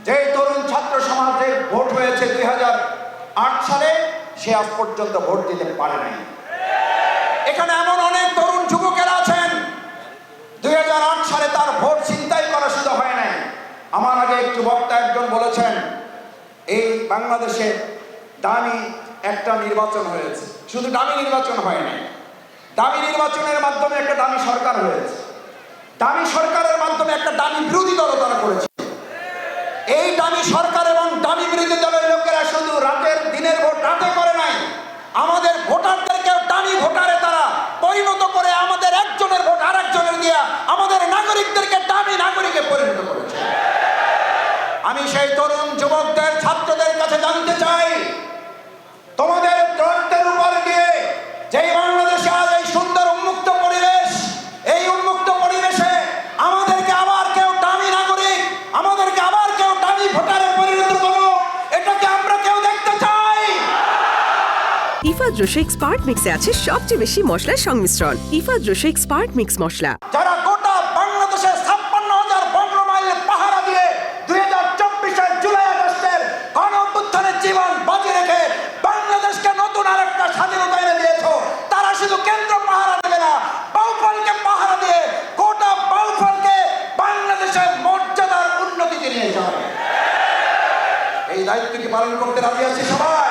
যে তরুণ ছাত্র সমাজের ভোট হয়েছে 2008 সালে, সে আজ পর্যন্ত ভোট দিতে পারে নাই। এখানে এমন অনেক তরুণ যুবকেরা আছেন 2008 সালে তার ভোট ছিনতাই করা শুধু হয় নাই। আমার আগে একটু বক্তা একজন বলেছেন এই বাংলাদেশে দামি একটা নির্বাচন হয়েছে। শুধু দামি নির্বাচন হয় নাই, দামি নির্বাচনের মাধ্যমে একটা দামি সরকার হয়েছে। দামি সরকারের মাধ্যমে একটা দামি বিরোধী দল তারা করেছে। এই দামি সরকার এবং দামি বিরোধী দলের লোকেরা শুধু দিনের ভোট রাতে করে নাই, আমাদের ভোটারদেরকেও দামি ভোটারে তারা পরিণত করে আমাদের একজনের ভোট আর একজনের দিয়া আমাদের নাগরিকদেরকে দামি নাগরিকে পরিণত করেছে। আমি সেই তরুণ যুবকদের, ছাত্রদের কাছে জানতে চাই, তোমাদের রক্তের উপর দিয়ে যেই বাংলাদেশে আজ এই সুন্দর উন্মুক্ত পরিবেশ, এই উন্মুক্ত পরিবেশে আমাদেরকে আবার কেউ দামি নাগরিক, আমাদেরকে আবার কেউ দামি ভোটারে পরিণত করো, এটাকে আমরা কেউ দেখতে চাই। ইফাদ রোশেক স্পার্ট মিক্সে আছে সবচেয়ে বেশি মশলার সংমিশ্রণ। ইফাদ রোশেক স্পার্ট মিক্স মশলা। যারা গোটা বাংলাদেশে 56,000 বর্গ মাইল পাহারা দিয়ে 2024 জুলাই আগস্টের গণ অভ্যুত্থানের জীবন বাজি রেখে বাংলাদেশকে নতুন আরেকটা স্বাধীনতা এনে দিয়েছো, তারা শুধু কেন্দ্র পাহারা দেবে না, বাউফলকে পাহারা দিয়ে গোটা বাউফলকে বাংলাদেশের মর্যাদার উন্নতিতে নিয়ে যাবে। এই দায়িত্ব কি পালন করতে রাজি আছি সবাই?